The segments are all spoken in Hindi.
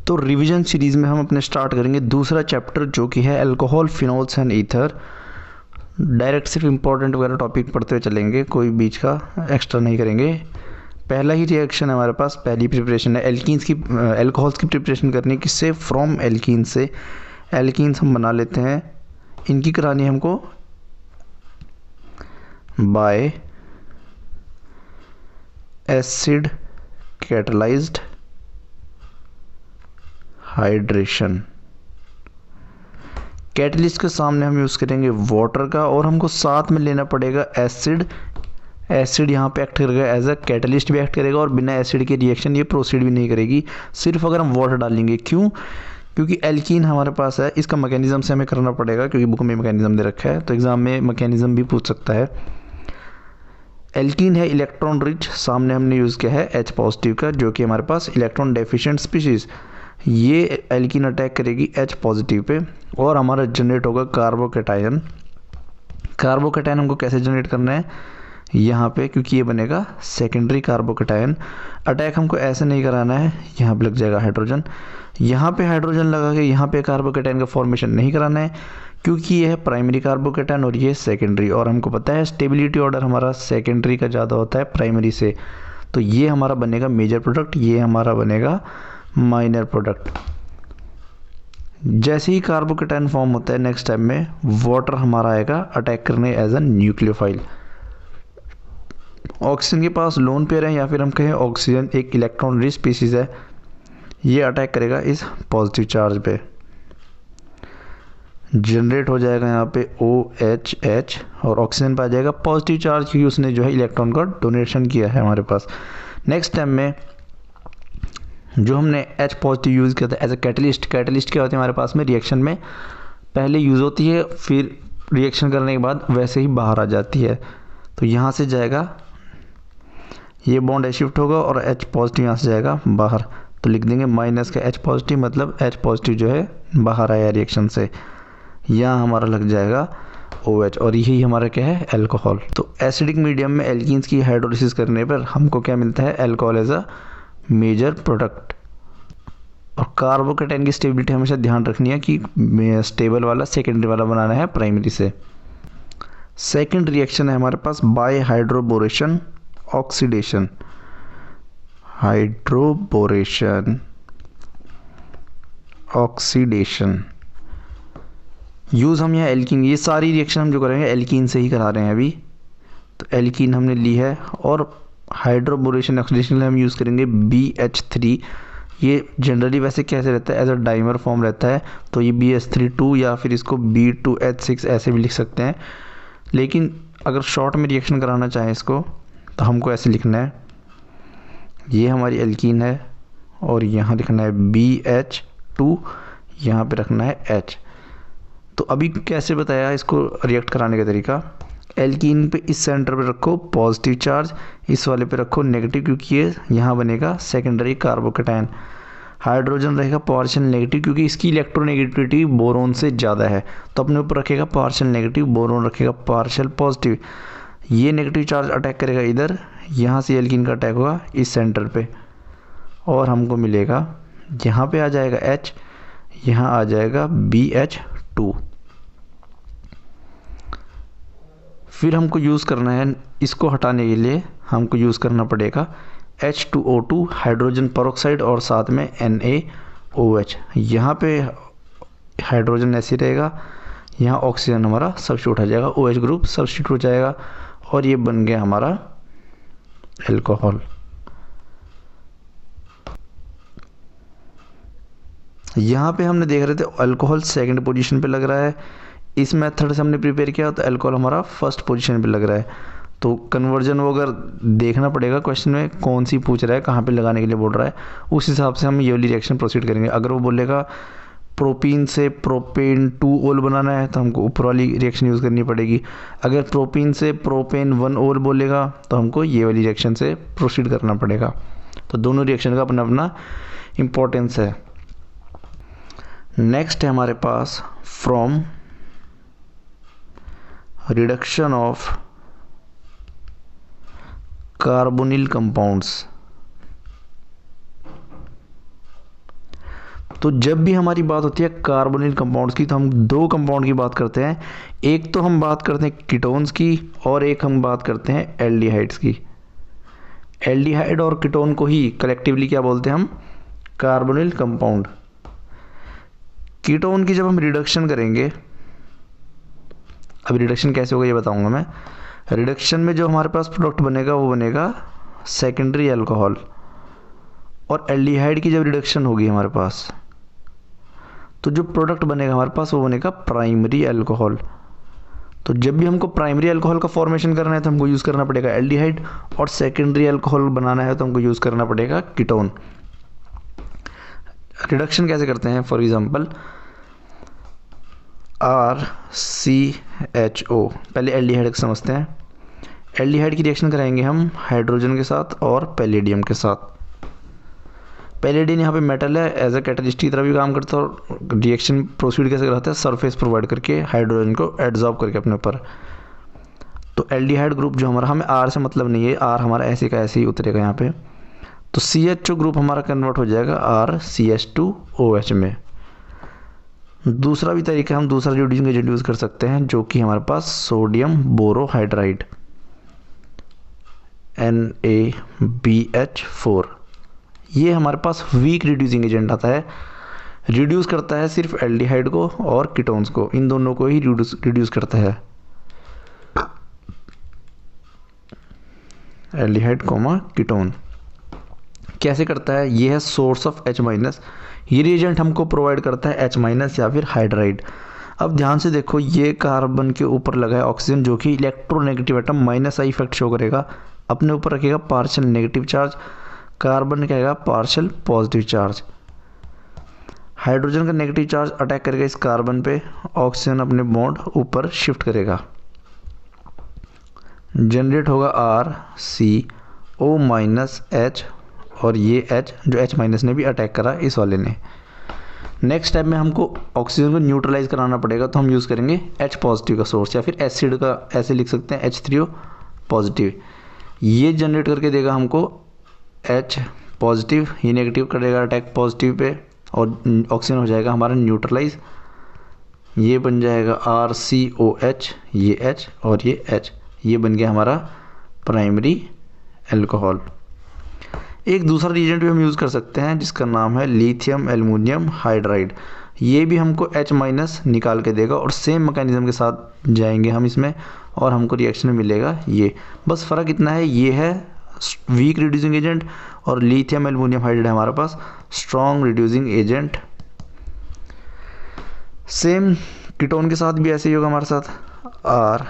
तो रिवीजन सीरीज़ में हम अपने स्टार्ट करेंगे दूसरा चैप्टर जो कि है alcohol, phenols and ether. Direct सिर्फ इंपॉर्टेंट वगैरह टॉपिक पढ़ते हुए चलेंगे, कोई बीच का एक्स्ट्रा नहीं करेंगे। पहला ही रिएक्शन है हमारे पास, पहली प्रिपरेशन है एल्कीन्स की, अल्कोहल्स की प्रिपरेशन करनी है। किससे? फ्रॉम एल्कीन से। एल्कीन्स हम बना लेते हैं, इनकी करानी है हमको bye acid catalysed hydration. Catalyst के सामने हम यूज़ करेंगे वाटर का, और हमको साथ में लेना पड़ेगा एसिड। एसिड यहाँ पे एक्ट करेगा एज अ कैटलिस्ट भी एक्ट करेगा, और बिना एसिड के रिएक्शन ये प्रोसीड भी नहीं करेगी, सिर्फ अगर हम वाटर डालेंगे। क्यों? क्योंकि एल्कीन हमारे पास है, इसका मैकेनिज्म से हमें करना पड़ेगा, क्योंकि बुक में मैकेनिज्म दे रखा है, तो एग्जाम में मैकेनिज्म भी पूछ सकता है। एल्कीन है इलेक्ट्रॉन रिच, सामने हमने यूज़ किया है H पॉजिटिव का, जो कि हमारे पास इलेक्ट्रॉन डेफिशिएंट स्पीशीज़। ये एल्कीन अटैक करेगी H पॉजिटिव पे, और हमारा जनरेट होगा कार्बोकैटायन। कार्बोकैटायन हमको कैसे जनरेट करना है यहाँ पे, क्योंकि ये बनेगा सेकेंडरी कार्बोकैटायन। अटैक हमको ऐसे नहीं कराना है, यहाँ पे लग जाएगा हाइड्रोजन, यहाँ पे हाइड्रोजन लगा के यहाँ पे कार्बोकैटायन का फॉर्मेशन नहीं कराना है, क्योंकि ये है प्राइमरी कार्बोकैटायन और ये सेकेंडरी। और हमको पता है स्टेबिलिटी ऑर्डर हमारा सेकेंडरी का ज़्यादा होता है प्राइमरी से, तो ये हमारा बनेगा मेजर प्रोडक्ट, ये हमारा बनेगा माइनर प्रोडक्ट। जैसे ही कार्बोकैटायन फॉर्म होता है, नेक्स्ट टाइम में वाटर हमारा आएगा अटैक करने एज अ न्यूक्लियोफाइल। ऑक्सीजन के पास लोन पेयर है, या फिर हम कहें ऑक्सीजन एक इलेक्ट्रॉन रिच स्पीसीज है, ये अटैक करेगा इस पॉजिटिव चार्ज पे। जनरेट हो जाएगा यहाँ पे OH, और ऑक्सीजन पे आ जाएगा पॉजिटिव चार्ज, क्योंकि उसने जो है इलेक्ट्रॉन का डोनेशन किया है हमारे पास। नेक्स्ट टाइम में जो हमने H पॉजिटिव यूज़ किया था एज अ कैटलिस्ट। कैटलिस्ट क्या होती है हमारे पास में, रिएक्शन में पहले यूज़ होती है, फिर रिएक्शन करने के बाद वैसे ही बाहर आ जाती है। तो यहाँ से जाएगा, ये बॉन्ड शिफ्ट होगा और H पॉजिटिव यहाँ से जाएगा बाहर, तो लिख देंगे माइनस का H पॉजिटिव, मतलब H पॉजिटिव जो है बाहर आया रिएक्शन से। यहाँ हमारा लग जाएगा OH, और यही हमारा क्या है, अल्कोहल। तो एसिडिक मीडियम में एल्कीन्स की हाइड्रोलिसिस करने पर हमको क्या मिलता है, alcohol as a major product. और कार्बोकैटायन की स्टेबिलिटी हमेशा ध्यान रखनी है कि स्टेबल वाला सेकेंडरी वाला बनाना है प्राइमरी से। सेकेंड रिएक्शन है हमारे पास by hydroboration oxidation. Hydroboration oxidation use हम यहाँ एल्कीन, ये सारी रिएक्शन हम जो करेंगे एल्कीन से ही करा रहे हैं अभी। तो एल्कीन हमने ली है, और हाइड्रोबोरेशन ऑक्सीडेशन हम यूज़ करेंगे BH3। ये जनरली वैसे कैसे रहता है, एज अ डाइमर फॉर्म रहता है, तो ये BH3 या फिर इसको B2H6 ऐसे भी लिख सकते हैं। लेकिन अगर शॉर्ट में रिएक्शन कराना चाहें इसको, तो हमको ऐसे लिखना है, ये हमारी एल्कीन है, और यहाँ लिखना है BH2, यहाँ पे रखना है H। तो अभी कैसे बताया इसको रिएक्ट कराने का तरीका, एल्कीन पे इस सेंटर पे रखो पॉजिटिव चार्ज, इस वाले पे रखो नेगेटिव, क्योंकि ये यहाँ बनेगा सेकेंडरी कार्बोकैटायन। हाइड्रोजन रहेगा पार्शियल नेगेटिव, क्योंकि इसकी इलेक्ट्रोनेगेटिविटी बोरोन से ज़्यादा है, तो अपने ऊपर रखेगा पार्शियल नेगेटिव, बोरोन रखेगा पार्शियल पॉजिटिव। ये नेगेटिव चार्ज अटैक करेगा इधर, यहाँ से एल्कीन का अटैक होगा इस सेंटर पे, और हमको मिलेगा यहाँ पे आ जाएगा H, यहाँ आ जाएगा BH2। फिर हमको यूज़ करना है, इसको हटाने के लिए हमको यूज़ करना पड़ेगा H2O2 हाइड्रोजन पेरोक्साइड, और साथ में NaOH। यहाँ पे हाइड्रोजन ऐसे रहेगा, यहाँ ऑक्सीजन हमारा सब्स्टिट्यूट हो जाएगा, OH ग्रुप सब्स्टिट्यूट हो जाएगा, और ये बन गया हमारा अल्कोहल। यहाँ पे हमने देख रहे थे अल्कोहल सेकंड पोजीशन पे लग रहा है, इस मेथड से हमने प्रिपेयर किया तो अल्कोहल हमारा फर्स्ट पोजीशन पे लग रहा है। तो कन्वर्जन वो अगर देखना पड़ेगा क्वेश्चन में कौन सी पूछ रहा है, कहाँ पे लगाने के लिए बोल रहा है, उस हिसाब से हम ये वाली रिएक्शन प्रोसीड करेंगे। अगर वो बोलेगा प्रोपीन से प्रोपेन 2 ओल बनाना है, तो हमको ऊपर वाली रिएक्शन यूज़ करनी पड़ेगी। अगर प्रोपीन से प्रोपेन 1 ओल बोलेगा, तो हमको ये वाली रिएक्शन से प्रोसीड करना पड़ेगा। तो दोनों रिएक्शन का अपना अपना इम्पोर्टेंस है। नेक्स्ट है हमारे पास from reduction of carbonyl compounds. तो जब भी हमारी बात होती है कार्बोनिल कंपाउंड्स की तो हम दो कंपाउंड की बात करते हैं। एक तो हम बात करते हैं कीटोन्स की और एक हम बात करते हैं एल्डिहाइड्स की। एल्डिहाइड और कीटोन को ही कलेक्टिवली क्या बोलते हैं हम? Carbonyl compound. कीटोन की जब हम रिडक्शन करेंगे, अब रिडक्शन कैसे होगा ये बताऊंगा मैं। रिडक्शन में जो हमारे पास प्रोडक्ट बनेगा वो बनेगा सेकेंडरी अल्कोहल, और एल्डिहाइड की जब रिडक्शन होगी हमारे पास तो जो प्रोडक्ट बनेगा हमारे पास वो बनेगा प्राइमरी अल्कोहल। तो जब भी हमको प्राइमरी अल्कोहल का फॉर्मेशन करना है तो हमको यूज़ करना पड़ेगा एल्डिहाइड, और सेकेंडरी अल्कोहल बनाना है तो हमको यूज़ करना पड़ेगा कीटोन। रिडक्शन कैसे करते हैं? फॉर एग्जांपल RCHO, पहले एल्डिहाइड को समझते हैं। एल्डिहाइड की रिएक्शन कराएंगे हम हाइड्रोजन के साथ और पैलेडियम के साथ। पैलेडियम यहाँ पे मेटल है, एज ए कैटलिस्ट की तरह भी काम करता है, और रिएक्शन प्रोसीड कैसे कराता है? सरफेस प्रोवाइड करके हाइड्रोजन को एड्जॉर्ब करके अपने ऊपर। तो एल्डिहाइड ग्रुप जो हमारा, हमें R से मतलब नहीं है, R हमारा ऐसे का ऐसे ही उतरेगा यहाँ पे। तो CHO ग्रुप हमारा कन्वर्ट हो जाएगा RCH2OH में। दूसरा भी तरीका, हम दूसरा रिड्यूसिंग एजेंट यूज़ कर सकते हैं जो कि हमारे पास सोडियम बोरोहाइड्राइड NaBH4। ये हमारे पास वीक रिड्यूसिंग एजेंट आता है, रिड्यूस करता है सिर्फ एल्डिहाइड को और कीटोन्स को, इन दोनों को ही रिड्यूस करता है, एल्डिहाइड कोमा कीटोन। कैसे करता है? ये है सोर्स ऑफ H-। ये रिएजेंट हमको प्रोवाइड करता है H- या फिर हाइड्राइड। अब ध्यान से देखो, ये कार्बन के ऊपर लगा है ऑक्सीजन जो कि electronegative atom, -I effect show करेगा, अपने ऊपर रखेगा पार्शियल नेगेटिव चार्ज, कार्बन कहेगा पार्शियल पॉजिटिव चार्ज। हाइड्रोजन का नेगेटिव चार्ज अटैक करेगा इस कार्बन पे, ऑक्सीजन अपने बॉन्ड ऊपर शिफ्ट करेगा, जनरेट होगा RCO-H, और ये H जो H- ने भी अटैक करा इस वाले ने। नेक्स्ट स्टेप में हमको ऑक्सीजन को न्यूट्रलाइज कराना पड़ेगा, तो हम यूज़ करेंगे H पॉजिटिव का सोर्स, या फिर एसिड का, ऐसे लिख सकते हैं H3O पॉजिटिव। ये जनरेट करके देगा हमको H पॉजिटिव, ये नेगेटिव करेगा अटैक पॉजिटिव पे, और ऑक्सीजन हो जाएगा हमारा न्यूट्रलाइज। ये बन जाएगा RCOH, ये H और ये H, ये बन गया हमारा प्राइमरी अल्कोहल। एक दूसरा रिएजेंट भी हम यूज़ कर सकते हैं जिसका नाम है लिथियम एल्युमिनियम हाइड्राइड। ये भी हमको H- निकाल के देगा, और सेम मैकेनिज्म के साथ जाएंगे हम इसमें, और हमको रिएक्शन में मिलेगा ये। बस फ़र्क इतना है, ये है वीक रिड्यूसिंग एजेंट और लिथियम एल्युमिनियम हाइड्राइड है हमारे पास strong reducing agent. Same ketone के साथ भी ऐसे ही होगा हमारे साथ। R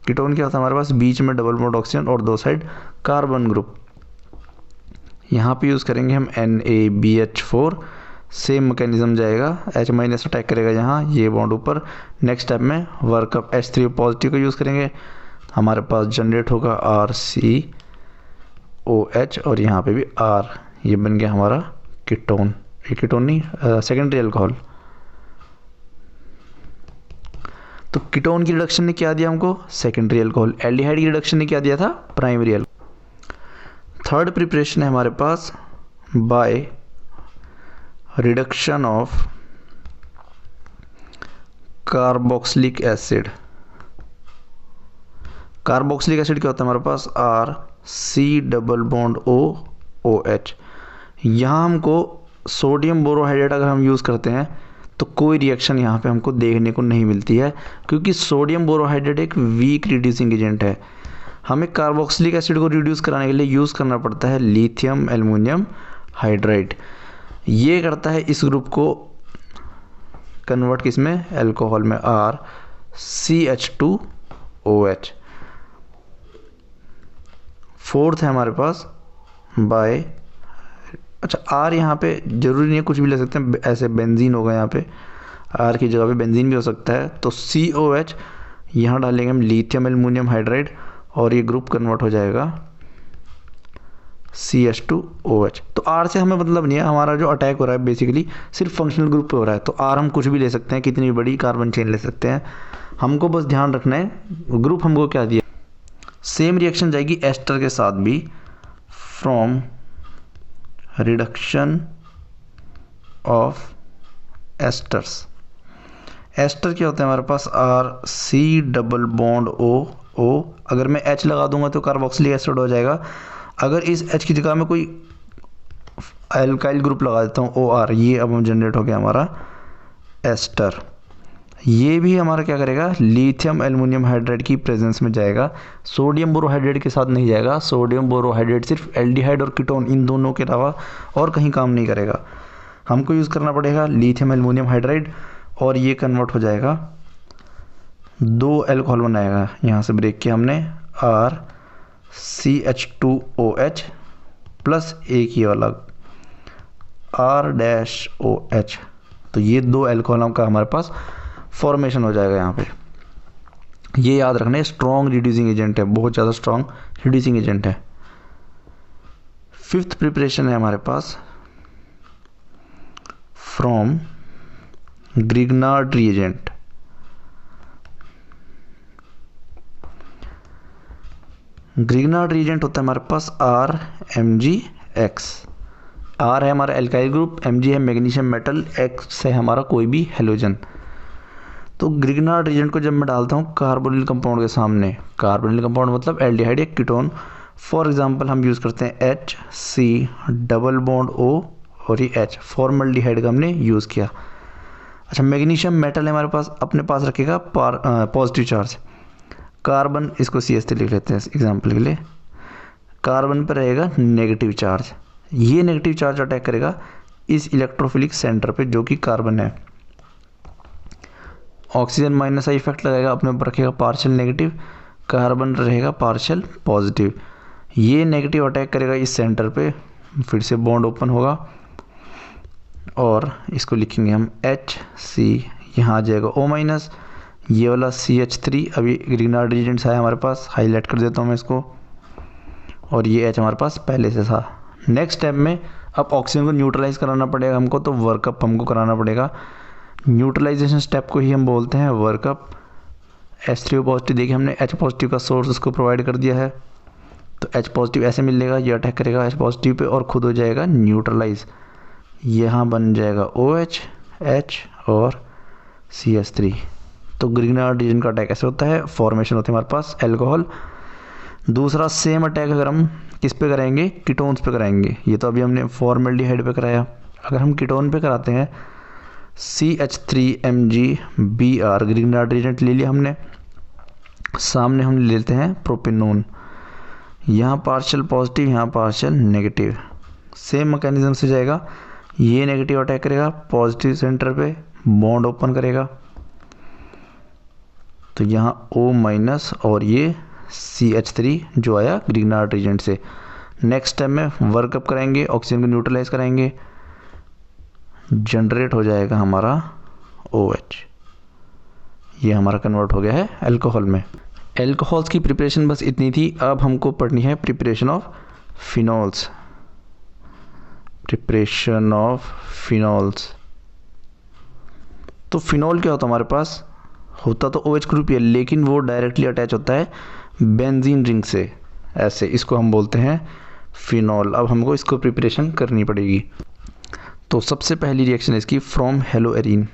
कीटोन क्या होता है हमारे पास? बीच में डबल बॉन्ड ऑक्सीजन और दो साइड कार्बन ग्रुप। यहाँ पे यूज़ करेंगे हम NaBH4, सेम मैकेनिज्म जाएगा, H- अटैक करेगा यहाँ, ये बॉन्ड ऊपर। नेक्स्ट स्टेप में वर्क अप H3O पॉजिटिव का यूज़ करेंगे, हमारे पास जनरेट होगा RCOH, और यहाँ पे भी R, ये बन गया हमारा कीटोन। ये कीटोन नहीं, सेकेंडरी अल्कोहल। तो कीटोन की रिडक्शन ने क्या दिया हमको? Secondary alcohol. एल्डिहाइड की रिडक्शन ने क्या दिया था? Primary alcohol. थर्ड प्रिपरेशन है हमारे पास by reduction of carboxylic acid. Carboxylic acid क्या होता है हमारे पास? RC≡OH। यहाँ हमको सोडियम बोरोहाइड्रेट अगर हम यूज़ करते हैं तो कोई रिएक्शन यहाँ पे हमको देखने को नहीं मिलती है, क्योंकि सोडियम बोरोहाइड्रेट एक वीक रिड्यूसिंग एजेंट है। हमें कार्बोक्सिलिक एसिड को रिड्यूस कराने के लिए यूज़ करना पड़ता है लिथियम एल्युमिनियम हाइड्राइड। ये करता है इस ग्रुप को कन्वर्ट किसमें? अल्कोहल में, RCH2OH। फोर्थ है हमारे पास बाय, अच्छा R यहाँ पे जरूरी नहीं है, कुछ भी ले सकते हैं, ऐसे बेंजीन होगा यहाँ पे, R की जगह पे बेंजीन भी हो सकता है। तो COH यहाँ डालेंगे हम लिथियम एल्युमिनियम हाइड्राइड, और ये ग्रुप कन्वर्ट हो जाएगा CH2OH। तो R से हमें मतलब नहीं है, हमारा जो अटैक हो रहा है बेसिकली सिर्फ फंक्शनल ग्रुप पे हो रहा है। तो R हम कुछ भी ले सकते हैं, कितनी बड़ी कार्बन चेन ले सकते हैं, हमको बस ध्यान रखना है ग्रुप हमको क्या दिया। सेम रिएक्शन जाएगी एस्टर के साथ भी, from reduction of esters. Ester क्या होता है हमारे पास, R C double bond O O. अगर मैं H लगा दूंगा तो कार्बोक्सिलिक एसिड हो जाएगा। अगर इस H की जगह में कोई एल्काइल ग्रुप लगा देता हूँ OR, ये अब हम जनरेट हो गया हमारा एस्टर। ये भी हमारा क्या करेगा, लिथियम एल्युमिनियम हाइड्राइड की प्रेजेंस में जाएगा, सोडियम बोरोहाइड्रेट के साथ नहीं जाएगा। सोडियम बोरोहाइड्रेट सिर्फ एल्डिहाइड और कीटोन इन दोनों के अलावा और कहीं काम नहीं करेगा। हमको यूज़ करना पड़ेगा लिथियम एल्युमिनियम हाइड्राइड, और ये कन्वर्ट हो जाएगा, 2 अल्कोहल बनाएगा। यहाँ से ब्रेक किया हमने, RCH2OH प्लस एक ये वाला R-OH। तो ये 2 अल्कोहल का हमारे पास फॉर्मेशन हो जाएगा यहाँ पे। ये याद रखना है, स्ट्रॉन्ग रिड्यूसिंग एजेंट है, बहुत ज़्यादा स्ट्रॉन्ग रिड्यूसिंग एजेंट है। फिफ्थ प्रिपरेशन है हमारे पास from Grignard reagent. Grignard reagent होता है हमारे पास RMgX। R है हमारा एल्काइल ग्रुप, Mg है मैग्नीशियम मेटल, X है हमारा कोई भी हेलोजन। तो ग्रिग्नार्ड रिएजेंट को जब मैं डालता हूँ कार्बोनिल कंपाउंड के सामने, कार्बोनिल कंपाउंड मतलब एल्डिहाइड या कीटोन, फॉर एग्जांपल हम यूज़ करते हैं HC डबल बॉन्ड O और ये H, फॉर्मल्डिहाइड का हमने यूज़ किया। अच्छा, मैग्नीशियम मेटल है हमारे पास, अपने पास रखेगा पॉजिटिव चार्ज। कार्बन, इसको CH3 लिख लेते हैं एग्जाम्पल के लिए। कार्बन पर रहेगा नेगेटिव चार्ज, ये नेगेटिव चार्ज अटैक करेगा इस इलेक्ट्रोफिलिक सेंटर पे जो कि कार्बन है। ऑक्सीजन माइनस का इफेक्ट लगाएगा, अपने ऊपर रखेगा पार्शियल नेगेटिव, कार्बन रहेगा पार्शियल पॉजिटिव। ये नेगेटिव अटैक करेगा इस सेंटर पे, फिर से बॉन्ड ओपन होगा और इसको लिखेंगे हम HC, यहाँ आ जाएगा O माइनस, ये वाला CH3। अभी ग्रिग्नार्ड रिएजेंट्स है हमारे पास, हाईलाइट कर देता हूँ मैं इसको, और ये H हमारे पास पहले से था। नेक्स्ट स्टेप में अब ऑक्सीजन को न्यूट्रलाइज कराना पड़ेगा हमको, तो वर्कअप हमको कराना पड़ेगा। न्यूट्रलाइजेशन स्टेप को ही हम बोलते हैं वर्कअप। H3O पॉजिटिव देखिए हमने H पॉजिटिव का सोर्स उसको प्रोवाइड कर दिया है, तो H पॉजिटिव ऐसे मिलेगा, ये अटैक करेगा H पॉजिटिव पे और खुद हो जाएगा न्यूट्रलाइज। यहाँ बन जाएगा OH, H और CH3। तो ग्रिग्नार्ड रिएजेंट का अटैक ऐसे होता है, फॉर्मेशन होती है हमारे पास अल्कोहल। दूसरा सेम अटैक अगर हम किस पे करेंगे, कीटोन्स पे कराएंगे। ये तो अभी हमने फॉर्मल्डिहाइड पे कराया, अगर हम कीटोन पे कराते हैं CH3MgBr, ग्रिग्नार्ड रिएजेंट ले लिया हमने, सामने हम लेते हैं प्रोपेनोन, यहाँ पार्शियल पॉजिटिव, यहाँ पार्शियल नेगेटिव। सेम मैकेनिज्म से जाएगा, ये नेगेटिव अटैक करेगा पॉजिटिव सेंटर पे, बॉन्ड ओपन करेगा, तो यहाँ O माइनस और ये CH3 जो आया ग्रिग्नार्ड रिएजेंट से। नेक्स्ट स्टेप में वर्कअप कराएंगे, ऑक्सीजन को न्यूट्रलाइज कराएंगे, जनरेट हो जाएगा हमारा OH। ये हमारा कन्वर्ट हो गया है अल्कोहल में। अल्कोहल्स की प्रिपरेशन बस इतनी थी। अब हमको पढ़नी है preparation of phenols. Preparation of phenols, तो फिनॉल क्या होता है हमारे पास, होता तो OH ग्रुप ही है, लेकिन वो डायरेक्टली अटैच होता है बेंजीन रिंग से, ऐसे इसको हम बोलते हैं फिनॉल। अब हमको इसको प्रिपरेशन करनी पड़ेगी। तो सबसे पहली रिएक्शन इसकी फ्रॉम हेलोएरीन।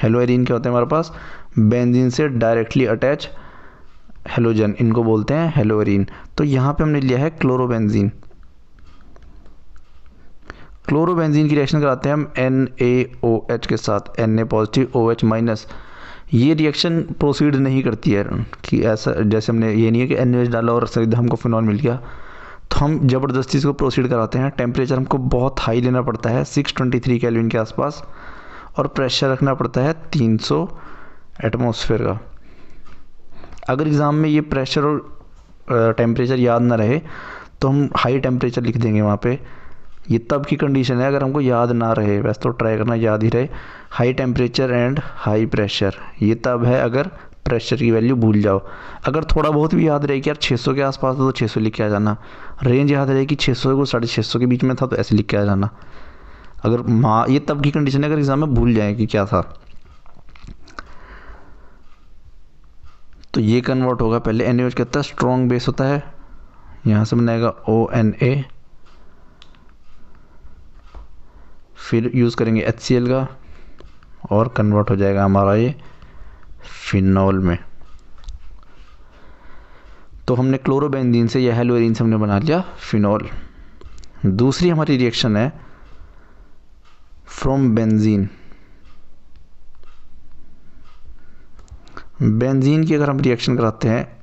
हेलोएरीन क्या होता है हमारे पास, बेंजीन से डायरेक्टली अटैच हेलोजन, इनको बोलते हैं हेलोएरीन। तो यहाँ पे हमने लिया है क्लोरोबेंजीन। क्लोरोबेंजीन की रिएक्शन कराते हैं हम NaOH के साथ, Na पॉजिटिव OH माइनस। ये रिएक्शन प्रोसीड नहीं करती है कि ऐसा, जैसे हमने ये नहीं है कि NaOH डाला और सीधा हमको फिनॉल मिल गया, तो हम ज़बरदस्ती इसको प्रोसीड कराते हैं। टेम्परेचर हमको बहुत हाई लेना पड़ता है, 623 केल्विन के आसपास, और प्रेशर रखना पड़ता है 300 एटमॉस्फेयर का। अगर एग्ज़ाम में ये प्रेशर और टेम्परेचर याद ना रहे तो हम हाई टेम्परेचर लिख देंगे वहाँ पे। ये तब की कंडीशन है अगर हमको याद ना रहे, वैसे तो ट्राई करना याद ही रहे। High temperature and high pressure, ये तब है अगर प्रेशर की वैल्यू भूल जाओ। अगर थोड़ा बहुत भी याद रहे कि यार 600 के आसपास तो 600 लिख के आ जाना, रेंज याद रहे कि 600 को 650 के बीच में था तो ऐसे लिख के आ जाना। अगर ये तब की कंडीशन है अगर एग्जाम में भूल जाए कि क्या था। तो ये कन्वर्ट होगा, पहले NaOH कहता है स्ट्रॉन्ग बेस होता है, यहाँ से बनाएगा ONA, फिर यूज़ करेंगे HCl का और कन्वर्ट हो जाएगा हमारा ये फिनॉल में। तो हमने क्लोरोबेंजीन से या हेलोरीन से हमने बना लिया फिनॉल। दूसरी हमारी रिएक्शन है फ्रॉम बेंजीन। बेंजीन की अगर हम रिएक्शन कराते हैं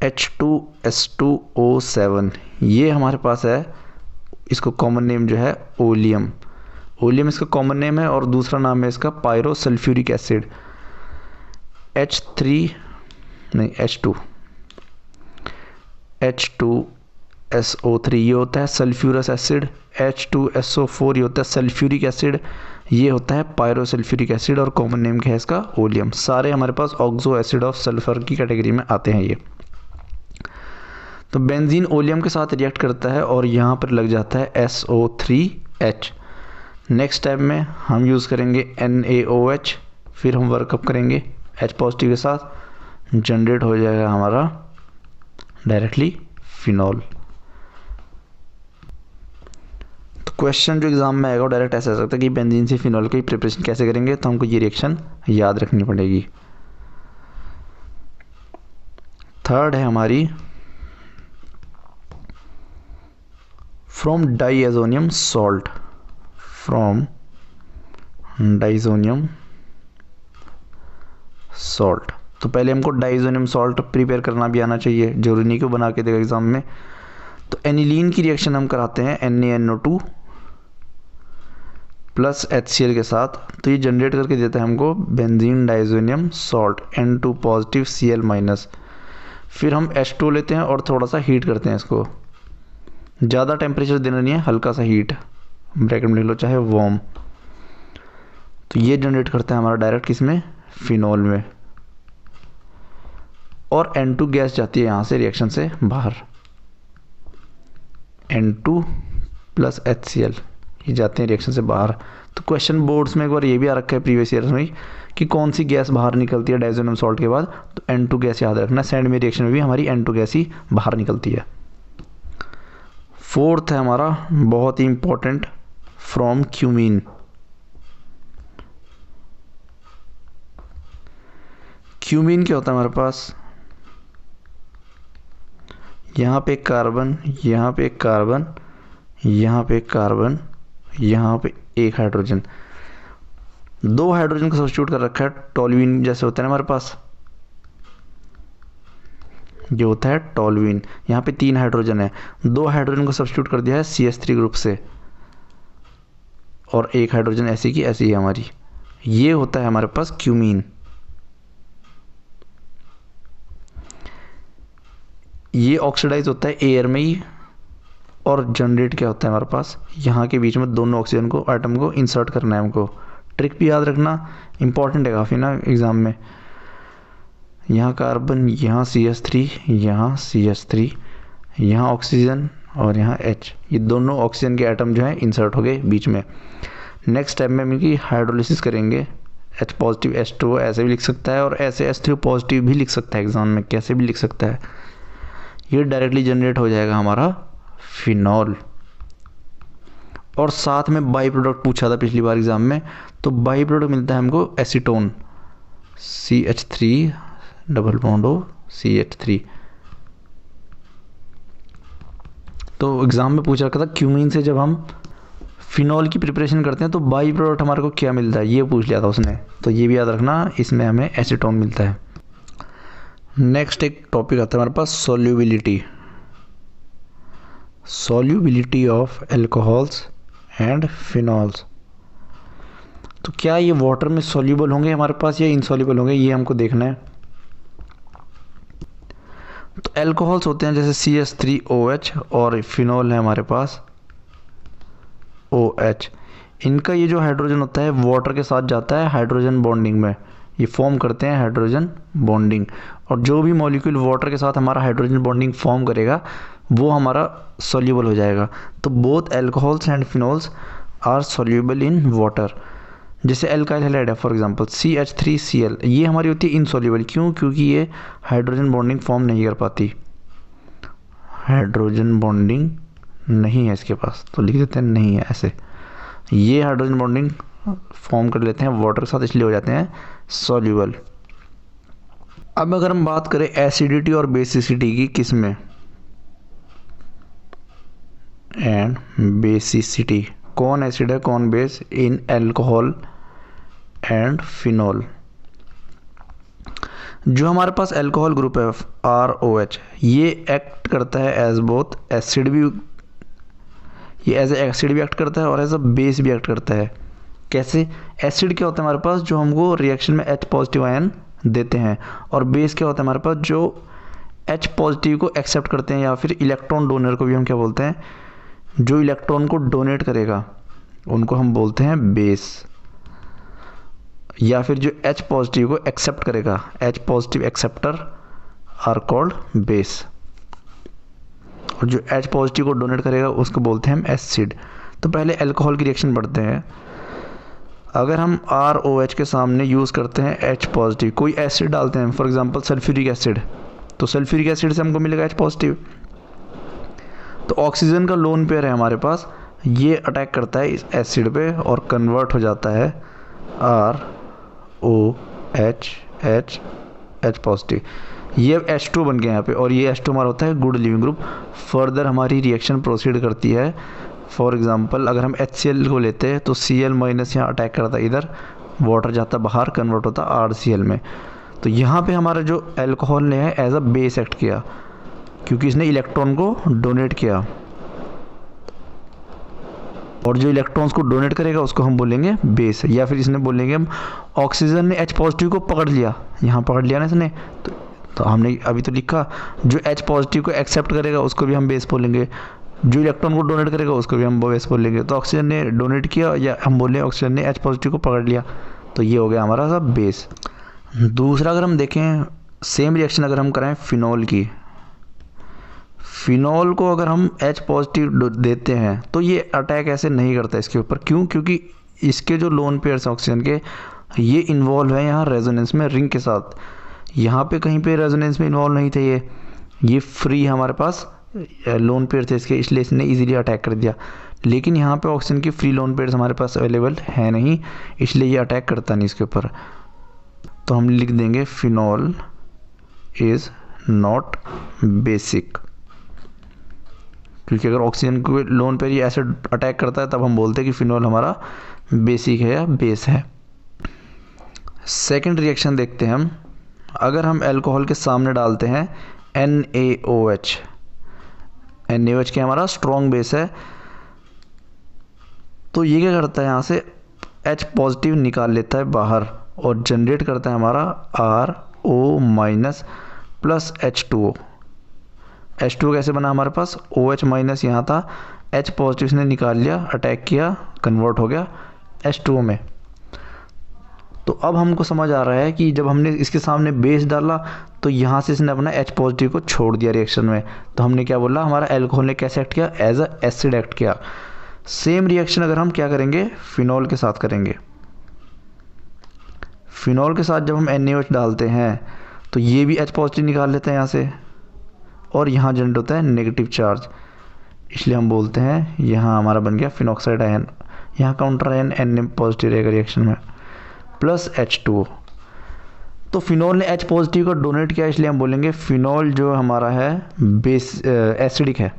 H2S2O7, ये हमारे पास है, इसको कॉमन नेम जो है ओलियम। ओलियम इसका कॉमन नेम है और दूसरा नाम है इसका पायरोसल्फ्यूरिक एसिड। H2SO3 ये होता है सल्फ्यूरस एसिड। H2SO4 ये होता है सल्फ्यूरिक एसिड। ये होता है पायरोसल्फ्यूरिक एसिड और कॉमन नेम क्या है इसका ओलियम। सारे हमारे पास ऑक्सो एसिड ऑफ सल्फर की कैटेगरी में आते हैं ये। तो बेंजीन ओलियम के साथ रिएक्ट करता है और यहाँ पर लग जाता है SO3H। नेक्स्ट स्टेप में हम यूज़ करेंगे NaOH, फिर हम वर्कअप करेंगे H पॉजिटिव के साथ, जनरेट हो जाएगा हमारा डायरेक्टली फिनॉल। तो क्वेश्चन जो एग्जाम में आएगा वो डायरेक्ट ऐसा आ सकता है कि बेंजीन से फिनॉल की प्रिपरेशन कैसे करेंगे, तो हमको ये रिएक्शन याद रखनी पड़ेगी। थर्ड है हमारी from diazonium salt. From डाईजोनियम salt, तो पहले हमको डाईजोनियम सॉल्ट प्रिपेयर करना भी आना चाहिए, जरूरी नहीं कि बना के देगा एग्जाम में। तो एनिलीन की रिएक्शन हम कराते हैं NaNO2 प्लस HCl के साथ, तो ये जनरेट करके देता है हमको benzene diazonium salt N2 positive Cl minus. फिर हम H2 लेते हैं और थोड़ा सा हीट करते हैं इसको, ज़्यादा टेम्परेचर देना नहीं है, हल्का सा हीट, ब्रैकेट में लिख लो चाहे वार्म। तो ये जनरेट करता है हमारा डायरेक्ट किसमें, फिनॉल में, और N2 गैस जाती है यहाँ से रिएक्शन से बाहर। N2 प्लस HCl ये जाते हैं रिएक्शन से बाहर। तो क्वेश्चन बोर्ड्स में एक बार ये भी आ रखा है प्रीवियस ईयर्स में कि कौन सी गैस बाहर निकलती है डाईजोनियम सॉल्ट के बाद, तो N2 गैस याद रखना। सेंड में रिएक्शन में भी हमारी N2 गैस ही बाहर निकलती है। फोर्थ है हमारा बहुत ही इंपॉर्टेंट, फ्रॉम क्यूमीन। क्यूमीन क्या होता है हमारे पास, यहाँ पे कार्बन, यहाँ पे कार्बन, यहाँ पे कार्बन, यहाँ पे एक हाइड्रोजन, दो हाइड्रोजन को सब्स्टिट्यूट कर रखा है टोल्यूइन जैसे होता है ना हमारे पास, ये होता है टोल्यूइन। यहाँ पे 3 हाइड्रोजन है, 2 हाइड्रोजन को सब्स्टिट्यूट कर दिया है CH3 ग्रुप से, और एक हाइड्रोजन ऐसी की ऐसी है हमारी। ये होता है हमारे पास क्यूमीन। ये ऑक्सीडाइज होता है एयर में ही, और जनरेट क्या होता है हमारे पास, यहाँ के बीच में दोनों ऑक्सीजन को एटम को इंसर्ट करना है हमको। ट्रिक भी याद रखना, इंपॉर्टेंट है काफ़ी ना एग्ज़ाम में। यहाँ कार्बन, यहाँ CH3, यहाँ CH3, यहाँ ऑक्सीजन और यहाँ H, ये दोनों ऑक्सीजन के एटम जो है इंसर्ट हो गए बीच में। नेक्स्ट स्टेप में हम इनकी हाइड्रोलिसिस करेंगे। H पॉजिटिव H2O ऐसे भी लिख सकता है और ऐसे H3O पॉजिटिव भी लिख सकता है, एग्जाम में कैसे भी लिख सकता है। ये डायरेक्टली जनरेट हो जाएगा हमारा फिनॉल। और साथ में बाई प्रोडक्ट पूछा था पिछली बार एग्जाम में, तो बाई प्रोडक्ट मिलता है हमको acetone, CH3 double bond O CH3। तो एग्जाम में पूछ रखा था क्यूमीन से जब हम फिनॉल की प्रिपरेशन करते हैं तो बाई प्रोडक्ट हमारे को क्या मिलता है, ये पूछ लिया था उसने, तो ये भी याद रखना, इसमें हमें एसीटोन मिलता है। नेक्स्ट एक टॉपिक आता है हमारे पास solubility, solubility of alcohols and phenols. तो क्या ये वाटर में सॉल्युबल होंगे हमारे पास या इनसॉल्युबल होंगे, ये हमको देखना है। तो एल्कोहल्स होते हैं जैसे CH3OH और फिनॉल है हमारे पास OH। इनका ये जो हाइड्रोजन होता है वाटर के साथ जाता है हाइड्रोजन बॉन्डिंग में, ये फॉर्म करते हैं हाइड्रोजन बॉन्डिंग, और जो भी मॉलिक्यूल वाटर के साथ हमारा हाइड्रोजन बॉन्डिंग फॉर्म करेगा वो हमारा सॉल्युबल हो जाएगा। तो both alcohols and phenols are soluble in water. जैसे एल्काइल हैलाइड है फॉर एग्जांपल CH3Cl, ये हमारी होती है इनसॉल्युबल। क्यों? क्योंकि ये हाइड्रोजन बॉन्डिंग फॉर्म नहीं कर पाती, हाइड्रोजन बॉन्डिंग नहीं है इसके पास, तो लिख देते हैं नहीं है ऐसे। ये हाइड्रोजन बॉन्डिंग फॉर्म कर लेते हैं वाटर के साथ, इसलिए हो जाते हैं सॉल्यूबल। अब अगर हम बात करें एसिडिटी और बेसिसिटी की, किस में, एंड बेसिसिटी, कौन एसिड है कौन base in alcohol and phenol. जो हमारे पास अल्कोहल ग्रुप है ROH, ये एक्ट करता है एज बोथ एसिड भी, ये एज ए एसिड भी एक्ट करता है और एज अ बेस भी एक्ट करता है। कैसे? एसिड क्या होता है हमारे पास, जो हमको रिएक्शन में H पॉजिटिव आयन देते हैं, और बेस क्या होता है हमारे पास, जो H पॉजिटिव को एक्सेप्ट करते हैं, या फिर इलेक्ट्रॉन डोनर को भी हम क्या बोलते हैं, जो इलेक्ट्रॉन को डोनेट करेगा उनको हम बोलते हैं बेस, या फिर जो H पॉजिटिव को एक्सेप्ट करेगा, H positive acceptor are called base, और जो H पॉजिटिव को डोनेट करेगा उसको बोलते हैं हम एसिड। तो पहले अल्कोहल की रिएक्शन पढ़ते हैं। अगर हम ROH के सामने यूज़ करते हैं H पॉजिटिव, कोई एसिड डालते हैं, फॉर एग्जांपल सल्फ्यूरिक एसिड, तो सल्फ्यूरिक एसिड से हमको मिलेगा H पॉजिटिव। तो ऑक्सीजन का लोन पेयर है हमारे पास, ये अटैक करता है इस एसिड पे और कन्वर्ट हो जाता है ROH H पॉजिटिव। ये H2 बन गया यहाँ पे, और ये H2 हमारा होता है गुड लिविंग ग्रुप। फर्दर हमारी रिएक्शन प्रोसीड करती है। फॉर एग्जांपल अगर हम HCl को लेते हैं तो Cl माइनस यहाँ अटैक करता है इधर, वाटर जाता बाहर, कन्वर्ट होता RCl में। तो यहाँ पे हमारा जो अल्कोहल ने है एज अ बेस एक्ट किया, क्योंकि इसने इलेक्ट्रॉन को डोनेट किया, और जो इलेक्ट्रॉन्स को डोनेट करेगा उसको हम बोलेंगे बेस, या फिर इसने बोलेंगे हम ऑक्सीजन ने H पॉजिटिव को पकड़ लिया, यहाँ पकड़ लिया ना इसने, तो हमने अभी तो लिखा जो H पॉजिटिव को एक्सेप्ट करेगा उसको भी हम बेस बोलेंगे, जो इलेक्ट्रॉन को डोनेट करेगा उसको भी हम बेस बोलेंगे। तो ऑक्सीजन ने डोनेट किया, या हम बोले ऑक्सीजन ने H पॉजिटिव को पकड़ लिया, तो ये हो गया हमारा सब बेस। दूसरा अगर हम देखें सेम रिएक्शन अगर हम करें फिनॉल की, फिनॉल को अगर हम H पॉजिटिव देते हैं तो ये अटैक ऐसे नहीं करता इसके ऊपर। क्यों? क्योंकि इसके जो लोन पेयर्स ऑक्सीजन के, ये इन्वॉल्व है यहाँ रेजोनेंस में रिंग के साथ। यहाँ पे कहीं पे रेजोनेंस में इन्वॉल्व नहीं थे, ये फ्री हमारे पास लोन पेयर थे इसके, इसलिए इसने इजीली अटैक कर दिया। लेकिन यहाँ पे ऑक्सीजन की फ्री लोन पेयर्स हमारे पास अवेलेबल है नहीं, इसलिए ये अटैक करता नहीं इसके ऊपर। तो हम लिख देंगे फिनॉल इज़ नॉट बेसिक, क्योंकि अगर ऑक्सीजन को लोन पेयर ये एसिड अटैक करता है तब हम बोलते हैं कि फिनॉल हमारा बेसिक है या बेस है। सेकंड रिएक्शन देखते हैं हम। अगर हम अल्कोहल के सामने डालते हैं NaOH, NaOH क्या हमारा स्ट्रॉन्ग बेस है, तो ये क्या करता है, यहाँ से H पॉजिटिव निकाल लेता है बाहर और जनरेट करता है हमारा RO minus plus H2O। H2O कैसे बना हमारे पास, OH माइनस यहाँ था, H पॉजिटिव ने निकाल लिया, अटैक किया, कन्वर्ट हो गया H2O में। तो अब हमको समझ आ रहा है कि जब हमने इसके सामने बेस डाला तो यहाँ से इसने अपना H पॉजिटिव को छोड़ दिया रिएक्शन में। तो हमने क्या बोला, हमारा अल्कोहल ने कैसे एक्ट किया, एज अ एसिड एक्ट किया। सेम रिएक्शन अगर हम क्या करेंगे, फिनॉल के साथ करेंगे। फिनॉल के साथ जब हम NaOH डालते हैं तो ये भी H पॉजिटिव निकाल लेते हैं यहाँ से, और यहाँ जनरेट होता है नेगेटिव चार्ज, इसलिए हम बोलते हैं यहाँ हमारा बन गया फिनॉक्साइड आयन। यहाँ काउंटर आयन Na पॉजिटिव रहेगा रिएक्शन में, प्लस H2O। तो फिनॉल ने H पॉजिटिव का डोनेट किया, इसलिए हम बोलेंगे फिनॉल जो हमारा है बेस एसिडिक है।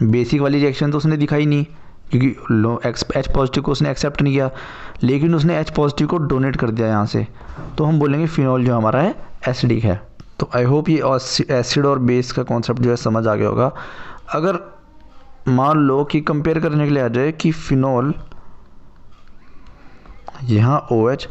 बेसिक वाली रिएक्शन तो उसने दिखाई नहीं, क्योंकि H पॉजिटिव को उसने एक्सेप्ट नहीं किया, लेकिन उसने H पॉजिटिव को डोनेट कर दिया यहाँ से, तो हम बोलेंगे फिनॉल जो हमारा है एसिडिक है। तो आई होप ये एसिड और बेस का कॉन्सेप्ट जो है समझ आ गया होगा। अगर मान लो कि कंपेयर करने के लिए आ जाए कि फिनॉल यहाँ OH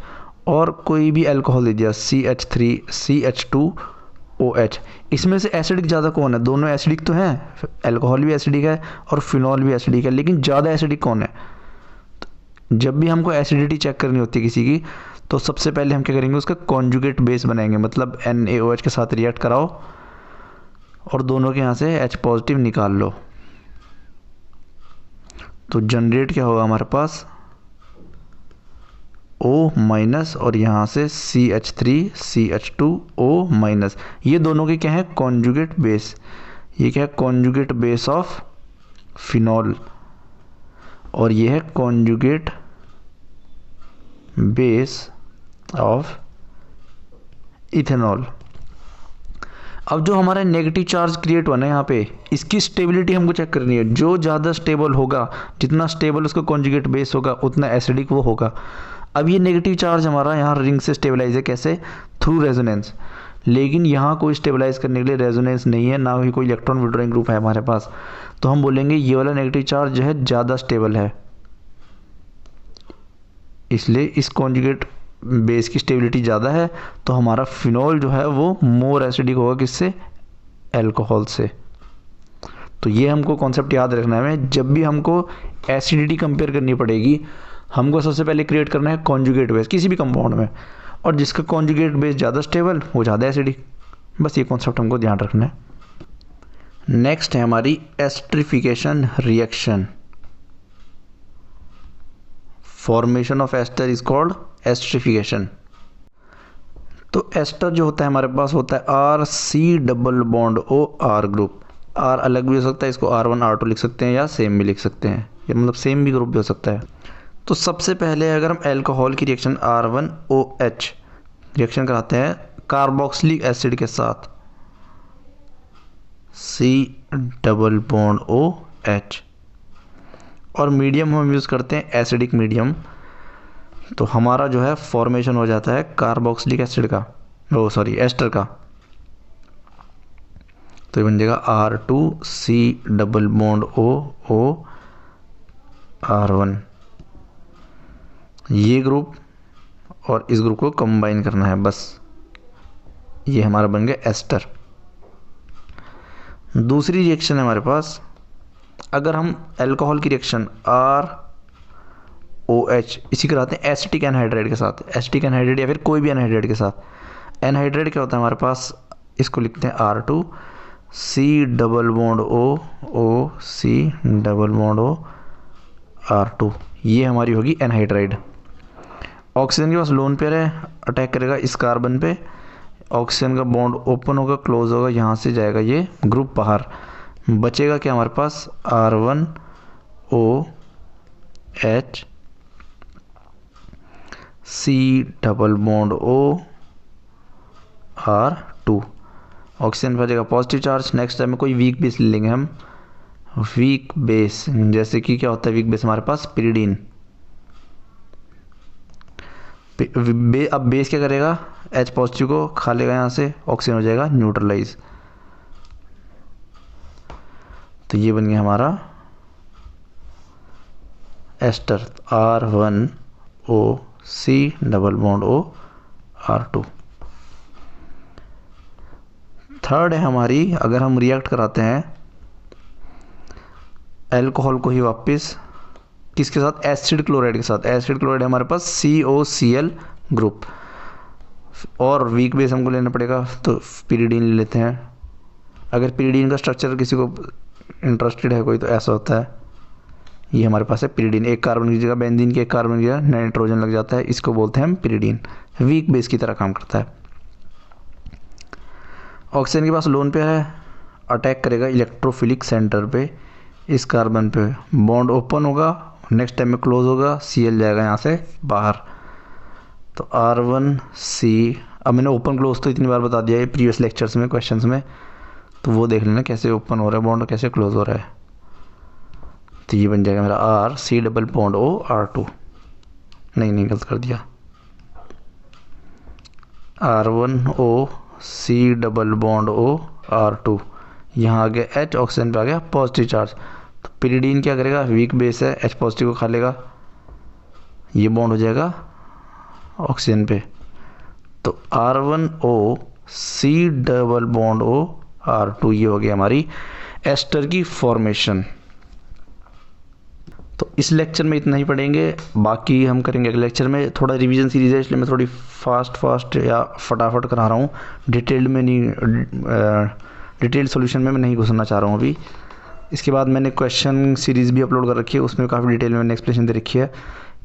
और कोई भी अल्कोहल दे दिया CH3 CH2OH, इसमें से एसिडिक ज़्यादा कौन है? दोनों एसिडिक तो हैं, अल्कोहल भी एसिडिक है और फिनॉल भी एसिडिक है, लेकिन ज़्यादा एसिडिक कौन है? जब भी हमको एसिडिटी चेक करनी होती है किसी की, तो सबसे पहले हम क्या करेंगे, उसका कॉन्जुगेट बेस बनाएंगे, मतलब NaOH के साथ रिएक्ट कराओ और दोनों के यहाँ से H पॉजिटिव निकाल लो। तो जनरेट क्या होगा हमारे पास, O माइनस और यहाँ से CH3 CH2O माइनस, ये दोनों के क्या है कॉन्जुगेट बेस। ये क्या है, कॉन्जुगेट बेस ऑफ फिनॉल, और ये है कॉन्जुगेट बेस ऑफ इथेनॉल। अब जो हमारा नेगेटिव चार्ज क्रिएट हुआ ना यहाँ पे, इसकी स्टेबिलिटी हमको चेक करनी है। जो ज़्यादा स्टेबल होगा, जितना स्टेबल उसका कॉन्जुगेट बेस होगा, उतना एसिडिक वो होगा। अब ये नेगेटिव चार्ज हमारा यहाँ रिंग से स्टेबलाइज है, कैसे? Through resonance. लेकिन यहाँ कोई स्टेबलाइज करने के लिए रेजोनेंस नहीं है, ना ही कोई इलेक्ट्रॉन विड्रॉइंग ग्रुप है हमारे पास। तो हम बोलेंगे ये वाला नेगेटिव चार्ज जो है ज़्यादा स्टेबल है, इसलिए इस कॉन्जुगेट बेस की स्टेबिलिटी ज़्यादा है। तो हमारा फिनॉल जो है वो मोर एसिडिक होगा, किससे? अल्कोहल से। तो ये हमको कॉन्सेप्ट याद रखना है। जब भी हमको एसिडिटी कंपेयर करनी पड़ेगी, हमको सबसे पहले क्रिएट करना है कॉन्जुगेट बेस किसी भी कंपाउंड में, और जिसका कॉन्जुगेट बेस ज़्यादा स्टेबल वो ज़्यादा एसिडिक। बस ये कॉन्सेप्ट हमको ध्यान रखना है। नेक्स्ट है हमारी esterification reaction. Formation of ester is called esterification. तो एस्टर जो होता है हमारे पास होता है R C double bond O R group. R अलग भी हो सकता है, इसको R1 R2 लिख सकते हैं, या सेम भी लिख सकते हैं, या मतलब सेम भी ग्रुप भी हो सकता है। तो सबसे पहले अगर हम अल्कोहल की रिएक्शन R1OH रिएक्शन कराते हैं कार्बोक्सिलिक एसिड के साथ, C डबल बॉन्ड OH, और मीडियम हम यूज़ करते हैं एसिडिक मीडियम, तो हमारा जो है फॉर्मेशन हो जाता है कार्बोक्सिलिक एसिड का, एस्टर का। तो ये बन जाएगा R2C double bond O R1, ये ग्रुप और इस ग्रुप को कंबाइन करना है, बस ये हमारा बन गया एस्टर। दूसरी रिएक्शन है हमारे पास, अगर हम अल्कोहल की रिएक्शन ROH इसी कराते हैं एसिटिक एनहाइड्राइड के साथ, एसिटिक एनहाइड्राइड या फिर कोई भी एनहाइड्राइड के साथ। एनहाइड्राइड क्या होता है हमारे पास, इसको लिखते हैं R2C double bond OC double bond R2, ये हमारी होगी एनहाइड्राइड। ऑक्सीजन के पास लोन पेयर है, अटैक करेगा इस कार्बन पे, ऑक्सीजन का बॉन्ड ओपन होगा, क्लोज होगा, यहाँ से जाएगा ये ग्रुप बाहर, बचेगा क्या हमारे पास R1OH C double bond R2। Oxygen पर जाएगा पॉजिटिव चार्ज। नेक्स्ट टाइम में कोई वीक बेस ले लेंगे हम, वीक बेस, जैसे कि क्या होता है वीक बेस हमारे पास, पिरिडीन। अब बेस क्या करेगा, H पॉजिटिव को खा लेगा, यहाँ से ऑक्सीजन हो जाएगा न्यूट्रलाइज। तो ये बन गया हमारा ester R1OC double bond R2। Third है हमारी, अगर हम रिएक्ट कराते हैं अल्कोहल को ही वापस किसके साथ, एसिड क्लोराइड के साथ। एसिड क्लोराइड हमारे पास COCl ग्रुप, और वीक बेस हमको लेना पड़ेगा, तो पिरिडीन ले लेते हैं। अगर पिरिडीन का स्ट्रक्चर किसी को इंटरेस्टेड है कोई, तो ऐसा होता है, ये हमारे पास है पिरिडीन। एक कार्बन की जगह बेंजीन के एक कार्बन की जगह नाइट्रोजन लग जाता है, इसको बोलते हैं हम पिरिडीन, वीक बेस की तरह काम करता है। ऑक्सीजन के पास लोन पेयर है, अटैक करेगा इलेक्ट्रोफिलिक सेंटर पे, इस कार्बन पे, बॉन्ड ओपन होगा, नेक्स्ट टाइम में क्लोज होगा, Cl जाएगा यहाँ से बाहर। तो R1C, अब मैंने ओपन क्लोज तो इतनी बार बता दिया है प्रीवियस लेक्चर्स में, क्वेश्चंस में, तो वो देख लेना कैसे ओपन हो रहा है बॉन्ड, कैसे क्लोज हो रहा है। तो ये बन जाएगा मेरा RC डबल बॉन्ड R2, नहीं गलत कर दिया, R1OC डबल बॉन्ड R2, यहाँ आ गया H, ऑक्सीजन पे आ गया पॉजिटिव चार्ज। तो पिरिडीन क्या करेगा, वीक बेस है, H पॉजिटिव को खा लेगा, ये बॉन्ड हो जाएगा ऑक्सीजन पे। तो R1OC डबल बॉन्ड R2, ये हो गया हमारी एस्टर की फॉर्मेशन। तो इस लेक्चर में इतना ही पढ़ेंगे, बाकी हम करेंगे अगले लेक्चर में। थोड़ा रिवीजन सीरीज है, इसलिए मैं थोड़ी फास्ट या फटाफट करा रहा हूँ, डिटेल्ड में नहीं, डिटेल्ड सॉल्यूशन में मैं नहीं घुसना चाह रहा हूँ अभी। इसके बाद मैंने क्वेश्चन सीरीज़ भी अपलोड कर रखी है, उसमें काफ़ी डिटेल में मैंने एक्सप्लेनेशन दे रखी है।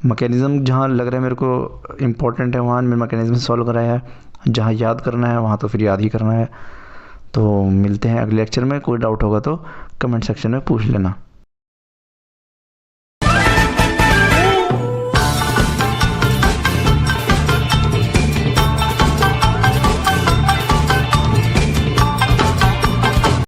मैकेनिज़्म जहाँ लग रहा है मेरे को इम्पोर्टेंट है, वहाँ मैंने मैकेनिज़्म सॉल्व कराया है, जहाँ याद करना है वहाँ तो फिर याद ही करना है। तो मिलते हैं अगले लेक्चर में। कोई डाउट होगा तो कमेंट सेक्शन में पूछ लेना।